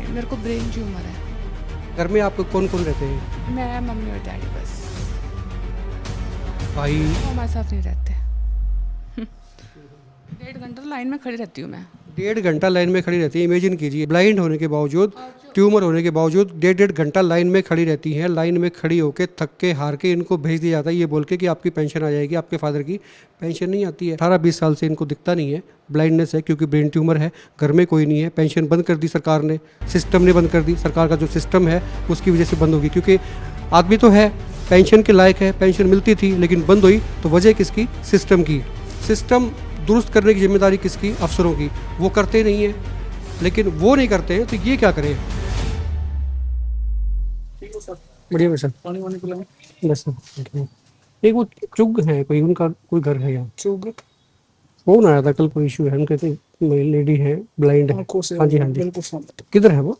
मेरे को brain tumour है। घर में आपको कौन कौन रहते हैं? मैं, मम्मी और डैडी बस। भाई? वो हमारे साथ नहीं रहते। 1.5 घंटा तो लाइन में खड़ी रहती हूँ मैं। 1.5 घंटा लाइन में खड़ी रहती है। इमेजिन कीजिए, ब्लाइंड होने के बावजूद, ट्यूमर होने के बावजूद 1.5 घंटा लाइन में खड़ी रहती हैं। लाइन में खड़ी होकर थक के हार के इनको भेज दिया जाता है ये बोल के कि आपकी पेंशन आ जाएगी। आपके फादर की पेंशन नहीं आती है। 18-20 साल से इनको दिखता नहीं है, ब्लाइंडनेस है क्योंकि ब्रेन ट्यूमर है। घर में कोई नहीं है, पेंशन बंद कर दी सरकार ने, सिस्टम ने बंद कर दी। सरकार का जो सिस्टम है उसकी वजह से बंद होगी, क्योंकि आदमी तो है, पेंशन के लायक है, पेंशन मिलती थी, लेकिन बंद हुई तो वजह किसकी? सिस्टम की। सिस्टम दुरुस्त करने की जिम्मेदारी किसकी? अफसरों की। वो करते नहीं है, लेकिन वो नहीं करते हैं तो ये क्या करें? बढ़िया सर, पानी वानी पिलाएं। बस सर। एक वो चुग है कोई, उनका कोई घर है यहाँ? चुग फोन आया था कल, कोई इशू है, हम कहते लेडी है, ब्लाइंड है। आंखों से हाँ जी, हाँ जी। बिल्कुल सामने, किधर है वो?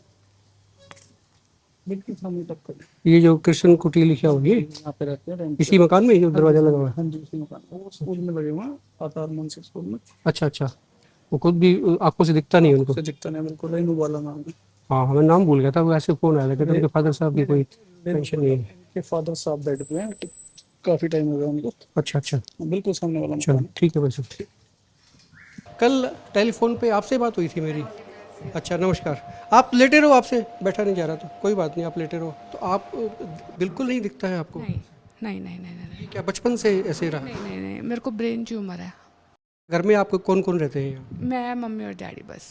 बिल्कुल सामने टक्कर। ये जो कृष्ण कुटी लिखा हुआ ये यहाँ पे रहते हैं रेंट इसी मकान में, जो दरवाजा लगा हुआ है? हाँ जी, उसी मकान वो स्कूल में लगे हुए हैं, आधार मानसिक स्कूल में। अच्छा अच्छा। वो खुद भी आंखों से दिखता नहीं है उनको? से दिखता नहीं, बिल्कुल रेनू वाला नाम है। हाँ, हमें नाम भूल गया था। वो ऐसे फोन आया था, कहते उनके फादर साहब की कोई पेंशन नहीं है। के फादर साहब बेड पे हैं, काफी टाइम हो गया उनको। अच्छा अच्छा, बिल्कुल सामने वाला चलो मकान। ठीक है वैसे। कल टेलीफोन पे आपसे बात हुई थी मेरी। अच्छा, नमस्कार। आप लेटे रहो, आपसे बैठा नहीं जा रहा, तो कोई बात नहीं, आप लेटे रहो। तो आप बिल्कुल नहीं दिखता है आपको? नहीं नहीं नहीं नहीं नहीं ये क्या बचपन से ऐसे रहा? नहीं नहीं नहीं, मेरे को ब्रेन ट्यूमर है। घर में आपको कौन कौन रहते हैं यहाँ? मैं, मम्मी और डैडी बस।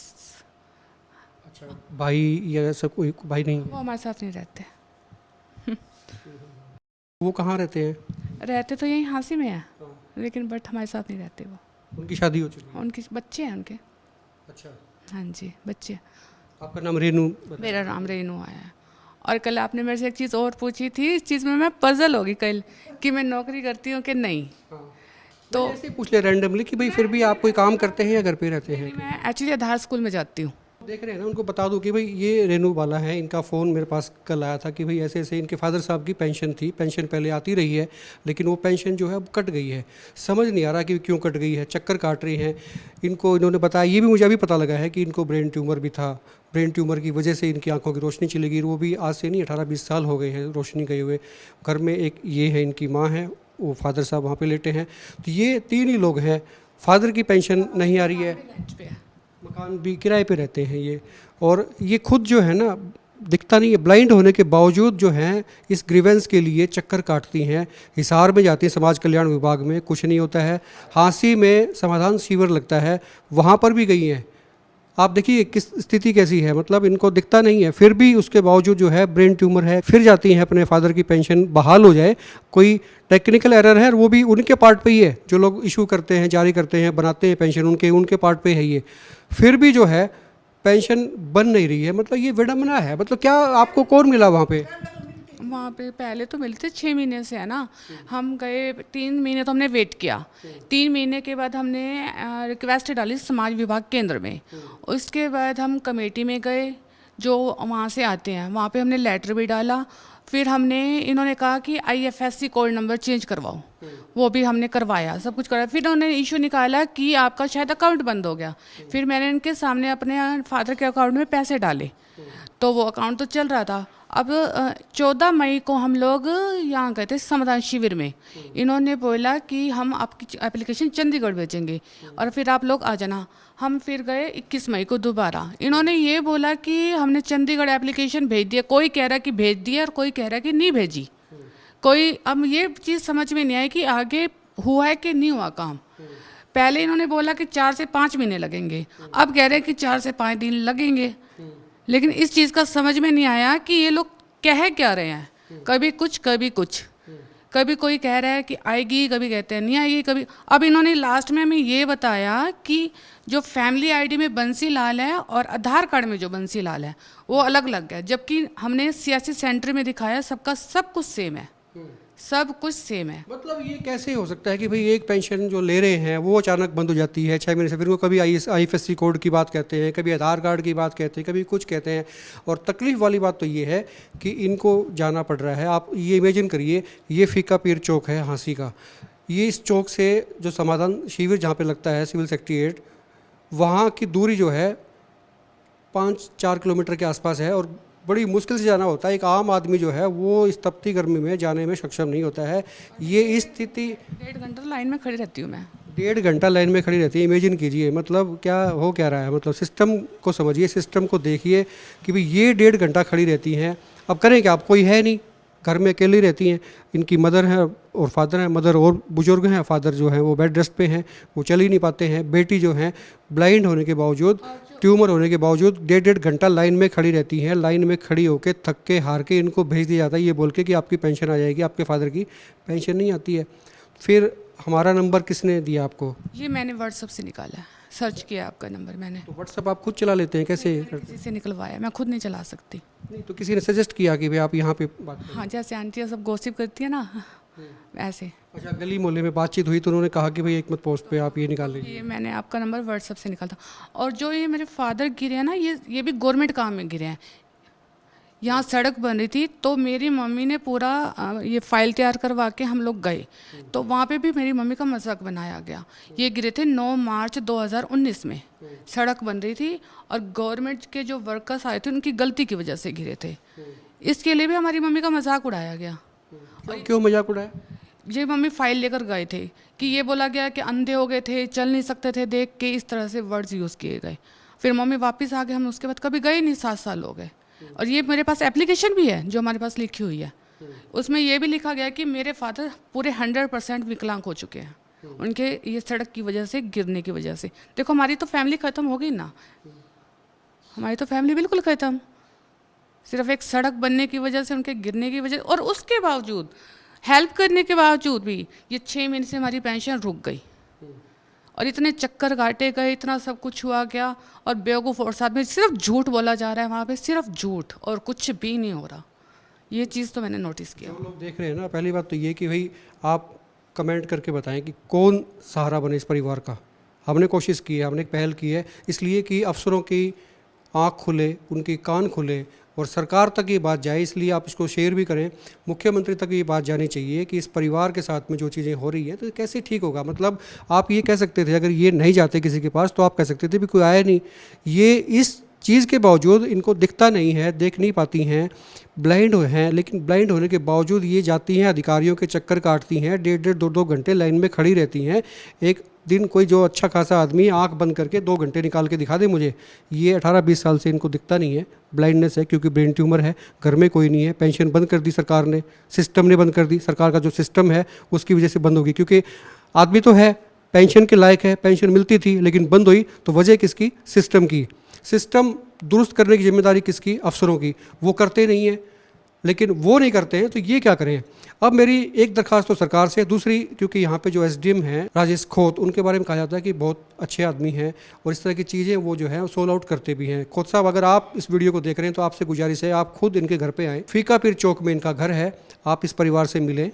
अच्छा, भाई या ऐसा कोई भाई नहीं वो है? हमारे साथ नहीं रहते। वो कहाँ रहते हैं? रहते तो यहीं हांसी में है, लेकिन बट हमारे साथ नहीं रहते वो। उनकी शादी हो चुकी है? उनके बच्चे हैं उनके। अच्छा। हाँ जी, बच्चे। आपका नाम रेनू? मेरा नाम रेनू आया है। और कल आपने मेरे से एक चीज़ और पूछी थी, इस चीज़ में मैं पजल होगी कल कि मैं नौकरी करती हूँ कि नहीं। तो ऐसे ही पूछ ले रैंडमली कि भाई फिर भी आप कोई काम करते हैं या घर पे रहते हैं? मैं एक्चुअली आधार स्कूल में जाती हूँ। देख रहे हैं ना, उनको बता दूं कि भाई ये रेनू वाला है। इनका फ़ोन मेरे पास कल आया था कि भाई ऐसे ऐसे इनके फादर साहब की पेंशन थी, पेंशन पहले आती रही है, लेकिन वो पेंशन जो है अब कट गई है। समझ नहीं आ रहा कि क्यों कट गई है, चक्कर काट रही हैं इनको। इन्होंने बताया, ये भी मुझे अभी पता लगा है कि इनको ब्रेन ट्यूमर भी था। ब्रेन ट्यूमर की वजह से इनकी आंखों की रोशनी चली गई। वो भी आज से नहीं, 18-20 साल हो गए हैं रोशनी गए हुए। घर में एक ये है, इनकी माँ है, वो फादर साहब वहाँ पे लेटे हैं। तो ये 3 ही लोग हैं। फादर की पेंशन नहीं आ रही है, मकान भी किराए पे रहते हैं ये, और ये खुद जो है ना दिखता नहीं है। ब्लाइंड होने के बावजूद जो हैं इस ग्रीवेंस के लिए चक्कर काटती हैं। हिसार में जाती हैं, समाज कल्याण विभाग में, कुछ नहीं होता है। हांसी में समाधान शिविर लगता है, वहाँ पर भी गई हैं। आप देखिए किस स्थिति कैसी है, मतलब इनको दिखता नहीं है, फिर भी उसके बावजूद जो है ब्रेन ट्यूमर है। फिर जाती हैं अपने फादर की पेंशन बहाल हो जाए, कोई टेक्निकल एरर है, और वो भी उनके पार्ट पे ही है। जो लोग इशू करते हैं, जारी करते हैं, बनाते हैं पेंशन, उनके पार्ट पे है ये। फिर भी जो है पेंशन बन नहीं रही है। मतलब ये विडम्बना है। मतलब क्या आपको कौन मिला वहाँ पे? वहाँ पे पहले तो मिलते 6 महीने से है ना। हम गए 3 महीने तो हमने वेट किया। 3 महीने के बाद हमने रिक्वेस्ट डाली समाज विभाग केंद्र में। उसके बाद हम कमेटी में गए, जो वहाँ से आते हैं, वहाँ पे हमने लेटर भी डाला। फिर इन्होंने कहा कि IFSC कोड नंबर चेंज करवाओ, वो भी हमने करवाया, सब कुछ कराया। फिर उन्होंने इशू निकाला कि आपका शायद अकाउंट बंद हो गया। फिर मैंने इनके सामने अपने फादर के अकाउंट में पैसे डाले, तो वो अकाउंट तो चल रहा था। अब 14 मई को हम लोग यहाँ गए थे समाधान शिविर में। इन्होंने बोला कि हम आपकी एप्लीकेशन चंडीगढ़ भेजेंगे और फिर आप लोग आ जाना। हम फिर गए 21 मई को दोबारा। इन्होंने ये बोला कि हमने चंडीगढ़ एप्लीकेशन भेज दिया, कोई कह रहा कि भेज दिया और कोई कह रहा कि नहीं भेजी। अब ये चीज़ समझ में नहीं आई कि आगे हुआ है कि नहीं हुआ काम। पहले इन्होंने बोला कि 4 से 5 महीने लगेंगे, अब कह रहे हैं कि 4 से 5 दिन लगेंगे। लेकिन इस चीज़ का समझ में नहीं आया कि ये लोग कह क्या रहे हैं। कभी कुछ कभी कुछ, कभी कोई कह रहा है कि आएगी, कभी कहते हैं नहीं आएगी, कभी। अब इन्होंने लास्ट में हमें ये बताया कि जो फैमिली आईडी में बंसी लाल है और आधार कार्ड में जो बंसी लाल है वो अलग अलग है, जबकि हमने सियासी सेंटर में दिखाया सबका सब कुछ सेम है, सब कुछ सेम है। मतलब ये कैसे हो सकता है कि भाई एक पेंशन जो ले रहे हैं वो अचानक बंद हो जाती है 6 महीने से? फिर वो कभी IFSC कोड की बात कहते हैं, कभी आधार कार्ड की बात कहते हैं, कभी कुछ कहते हैं। और तकलीफ़ वाली बात तो ये है कि इनको जाना पड़ रहा है। आप ये इमेजिन करिए, ये फीका पीर चौक है हांसी का, ये इस चौक से जो समाधान शिविर जहाँ पे लगता है सिविल सेक्रेटेरिएट, वहाँ की दूरी जो है 5-4 किलोमीटर के आसपास है और बड़ी मुश्किल से जाना होता है। एक आम आदमी जो है वो इस तपती गर्मी में जाने में सक्षम नहीं होता है। ये स्थिति 1.5 घंटा लाइन में खड़ी रहती हूँ मैं। 1.5 घंटा लाइन में खड़ी रहती है। इमेजिन कीजिए, मतलब क्या हो क्या रहा है। मतलब सिस्टम को समझिए, सिस्टम को देखिए कि भाई ये 1.5 घंटा खड़ी रहती हैं। अब करें क्या, अब कोई है नहीं, घर में अकेली रहती हैं। इनकी मदर है और फादर हैं, मदर और बुजुर्ग हैं, फादर जो हैं वो बेड रेस्ट पे हैं, वो चल ही नहीं पाते हैं। बेटी जो हैं ब्लाइंड होने के बावजूद, ट्यूमर होने के बावजूद 1.5 घंटा लाइन में खड़ी रहती हैं। लाइन में खड़ी होकर थक के हार के इनको भेज दिया जाता है ये बोल के कि आपकी पेंशन आ जाएगी, आपके फादर की पेंशन नहीं आती है। फिर हमारा नंबर किसने दिया आपको? ये मैंने व्हाट्सअप से निकाला, सर्च किया आपका नंबर मैंने, तो व्हाट्सअप आप खुद चला लेते हैं, कैसे? किसी से निकलवाया, मैं खुद नहीं चला सकती। नहीं तो किसी ने सजेस्ट किया कि भाई आप यहाँ पे बात करें? हाँ, जैसे आंटियाँ सब गॉसिप करती है ना, ऐसे। अच्छा, गली मोहल्ले में बातचीत हुई तो उन्होंने कहा कि भाई एक मत पोस्ट पे आप ये निकाल लीजिए। ये मैंने आपका नंबर व्हाट्सअप से निकाला था। और जो ये मेरे फादर गिरे हैं ना, ये भी गवर्नमेंट काम में गिरे हैं। यहाँ सड़क बन रही थी तो मेरी मम्मी ने पूरा ये फाइल तैयार करवा के हम लोग गए, तो वहाँ पे भी मेरी मम्मी का मजाक बनाया गया। ये गिरे थे 9 मार्च 2019 में, सड़क बन रही थी और गवर्नमेंट के जो वर्कर्स आए थे उनकी गलती की वजह से गिरे थे। इसके लिए भी हमारी मम्मी का मजाक उड़ाया गया। क्यों मजाक उड़ाया? ये मम्मी फाइल लेकर गए थे कि ये बोला गया कि अंधे हो गए थे, चल नहीं सकते थे देख के, इस तरह से वर्ड्स यूज़ किए गए। फिर मम्मी वापस आ गए, हम उसके बाद कभी गए नहीं, 7 साल हो गए। और ये मेरे पास एप्लीकेशन भी है जो हमारे पास लिखी हुई है, उसमें ये भी लिखा गया कि मेरे फादर पूरे 100% विकलांग हो चुके हैं, उनके ये सड़क की वजह से, गिरने की वजह से। देखो हमारी तो फैमिली ख़त्म हो गई ना, हमारी तो फैमिली बिल्कुल ख़त्म, सिर्फ एक सड़क बनने की वजह से, उनके गिरने की वजह। और उसके बावजूद, हेल्प करने के बावजूद भी ये 6 महीने से हमारी पेंशन रुक गई। और इतने चक्कर काटे गए, इतना सब कुछ हुआ गया, और बेवकूफ़ और साथ में सिर्फ झूठ बोला जा रहा है वहाँ पे, सिर्फ झूठ और कुछ भी नहीं हो रहा। ये चीज़ तो मैंने नोटिस किया। हम लोग देख रहे हैं ना, पहली बात तो ये कि भाई आप कमेंट करके बताएं कि कौन सहारा बने इस परिवार का। हमने कोशिश की है, हमने एक पहल की है, इसलिए कि अफसरों की आँख खुले, उनके कान खुले और सरकार तक ये बात जाए, इसलिए आप इसको शेयर भी करें। मुख्यमंत्री तक ये बात जानी चाहिए कि इस परिवार के साथ में जो चीज़ें हो रही हैं तो कैसे ठीक होगा। मतलब आप ये कह सकते थे, अगर ये नहीं जाते किसी के पास तो आप कह सकते थे भी कोई आया नहीं। ये इस चीज़ के बावजूद इनको दिखता नहीं है, देख नहीं पाती हैं, ब्लाइंड हैं, लेकिन ब्लाइंड होने के बावजूद ये जाती हैं, अधिकारियों के चक्कर काटती हैं, 1.5-1.5, 2-2 घंटे लाइन में खड़ी रहती हैं। एक दिन कोई जो अच्छा खासा आदमी आंख बंद करके 2 घंटे निकाल के दिखा दे मुझे। ये 18-20 साल से इनको दिखता नहीं है, ब्लाइंडनेस है, क्योंकि ब्रेन ट्यूमर है, घर में कोई नहीं है, पेंशन बंद कर दी सरकार ने, सिस्टम ने बंद कर दी, सरकार का जो सिस्टम है उसकी वजह से बंद होगी। क्योंकि आदमी तो है, पेंशन के लायक है, पेंशन मिलती थी, लेकिन बंद हुई तो वजह किसकी? सिस्टम की। सिस्टम दुरुस्त करने की जिम्मेदारी किसकी? अफसरों की। वो करते नहीं हैं, लेकिन वो नहीं करते हैं तो ये क्या करें। अब मेरी एक दरखास्त तो सरकार से, दूसरी क्योंकि यहाँ पे जो एसडीएम हैं राजेश खोत, उनके बारे में कहा जाता है कि बहुत अच्छे आदमी हैं और इस तरह की चीज़ें वो जो है सोल आउट करते भी हैं। खोत साहब, अगर आप इस वीडियो को देख रहे हैं तो आपसे गुजारिश है, आप खुद इनके घर पे आएँ। फीका पीर चौक में इनका घर है, आप इस परिवार से मिलें,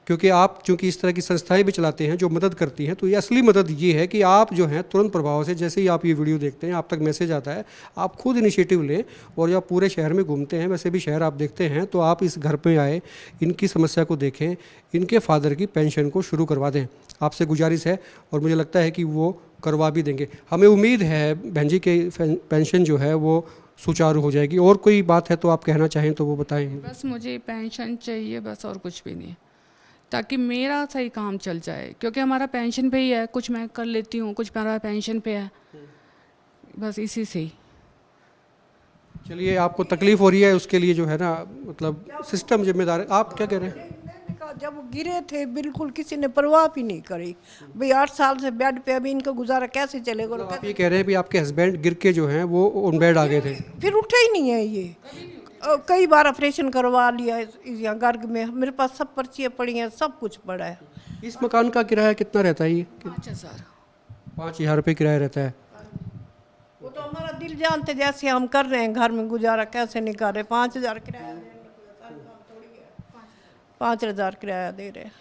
क्योंकि आप चूँकि इस तरह की संस्थाएं भी चलाते हैं जो मदद करती हैं, तो ये असली मदद ये है कि आप जो हैं तुरंत प्रभाव से, जैसे ही आप ये वीडियो देखते हैं, आप तक मैसेज आता है, आप खुद इनिशिएटिव लें और जब पूरे शहर में घूमते हैं, वैसे भी शहर आप देखते हैं, तो आप इस घर पे आए, इनकी समस्या को देखें, इनके फादर की पेंशन को शुरू करवा दें। आपसे गुजारिश है और मुझे लगता है कि वो करवा भी देंगे। हमें उम्मीद है बहन जी के पेंशन जो है वो सुचारू हो जाएगी। और कोई बात है तो आप कहना चाहें तो वो बताएं। बस मुझे पेंशन चाहिए, बस, और कुछ भी नहीं, ताकि मेरा सही काम चल जाए। क्योंकि हमारा पेंशन पे ही है, कुछ मैं कर लेती हूँ, कुछ मेरा पेंशन पे है, बस इसी से ही। चलिए, आपको तकलीफ हो रही है, उसके लिए जो है ना, मतलब सिस्टम जिम्मेदार है। आप क्या कह रहे हैं? जब वो गिरे थे बिल्कुल किसी ने परवाह भी नहीं करी। भाई 8 साल से बेड पे, अभी इनका गुजारा कैसे चलेगा? तो आप ये कह रहे हैं भी आपके हस्बैंड गिर के जो हैं वो ऑन बेड आ गए थे, फिर उठे ही नहीं है ये। कई बार ऑपरेशन करवा लिया यहाँ गर्ग में, मेरे पास सब पर्चियाँ पड़ी हैं, सब कुछ पड़ा है। इस मकान का किराया कितना रहता है? ये 5,000। 5,000 रुपये किराया रहता है। वो तो हमारा दिल जानते, जैसे हम कर रहे हैं घर में गुजारा कैसे नहीं कर रहे। 5,000 किराया, 5,000 किराया दे रहे हैं।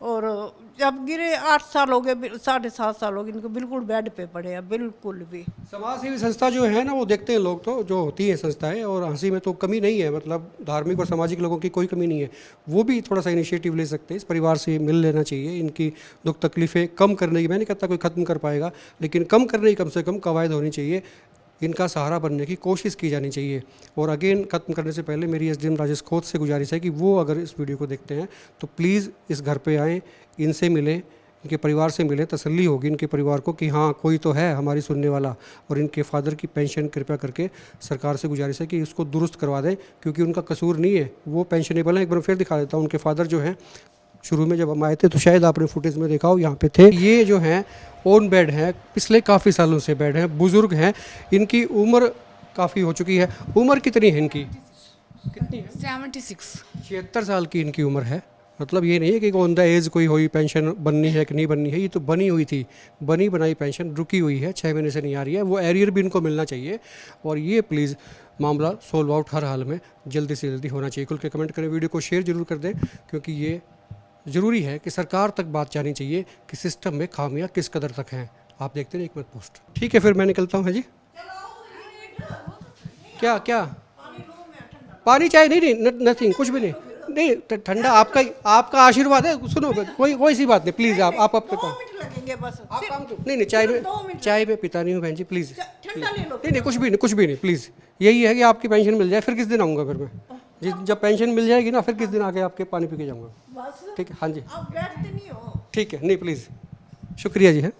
और जब गिरे 8 साल हो गए, 7.5 साल हो गए, इनको बिल्कुल बेड पे पड़े हैं, बिल्कुल भी। समाज सेवी संस्था जो है ना, वो देखते हैं लोग तो जो होती हैं संस्थाएं, और हंसी में तो कमी नहीं है, मतलब धार्मिक और सामाजिक लोगों की कोई कमी नहीं है। वो भी थोड़ा सा इनिशिएटिव ले सकते हैं, इस परिवार से मिल लेना चाहिए, इनकी दुख तकलीफ़ें कम करने की। मैं नहीं कहता कोई ख़त्म कर पाएगा, लेकिन कम करने की कम से कम कवायद होनी चाहिए। इनका सहारा बनने की कोशिश की जानी चाहिए। और अगेन ख़त्म करने से पहले मेरी एसडीएम राजेश खोत से गुजारिश है कि वो अगर इस वीडियो को देखते हैं तो प्लीज़ इस घर पे आएँ, इनसे मिलें, इनके परिवार से मिले, तसल्ली होगी इनके परिवार को कि हाँ कोई तो है हमारी सुनने वाला। और इनके फादर की पेंशन कृपया करके सरकार से गुजारिश है कि इसको दुरुस्त करवा दें, क्योंकि उनका कसूर नहीं है, वो पेंशनेबल है। एक बार फिर दिखा देता हूँ, उनके फादर जो हैं शुरू में जब हम आए थे तो शायद आपने फुटेज में देखा हो, यहाँ पे थे। ये जो हैं ओन बेड हैं, पिछले काफ़ी सालों से बेड हैं, बुज़ुर्ग हैं, इनकी उम्र काफ़ी हो चुकी है। उम्र कितनी है इनकी? कितनी है? 76। 76 साल की इनकी उम्र है। मतलब ये नहीं है कि ऑन द एज कोई हुई पेंशन बननी है कि नहीं बननी है, ये तो बनी हुई थी, बनी बनाई पेंशन रुकी हुई है, 6 महीने से नहीं आ रही है। वो एरियर भी इनको मिलना चाहिए और ये प्लीज़ मामला सोल्व आउट हर हाल में जल्दी से जल्दी होना चाहिए। खुल के कमेंट करें, वीडियो को शेयर जरूर कर दें, क्योंकि ये ज़रूरी है कि सरकार तक बात जानी चाहिए कि सिस्टम में खामियां किस कदर तक हैं। आप देखते हैं एक मिनट पोस्ट। ठीक है, फिर मैं निकलता हूँ। है जी, क्या क्या पानी चाहिए? नहीं नहीं, नथिंग, कुछ भी नहीं, नहीं ठंडा आपका आशीर्वाद है। सुनो, कोई सी बात नहीं, प्लीज़ आप अपने 2 मिनट लगेंगे बस। आप काम तो नहीं चाय में पीता नहीं हूँ बहन जी, प्लीज़। ठंडा ले लो। नहीं, कुछ भी नहीं, प्लीज़। यही है कि आपकी पेंशन मिल जाए, फिर किस दिन आऊँगा फिर मैं, जब पेंशन मिल जाएगी ना, फिर किस दिन आके आपके पानी पी के जाऊँगा। बस ठीक है, हाँ जी, आप बैठते नहीं हो। ठीक है, नहीं प्लीज़, शुक्रिया जी है।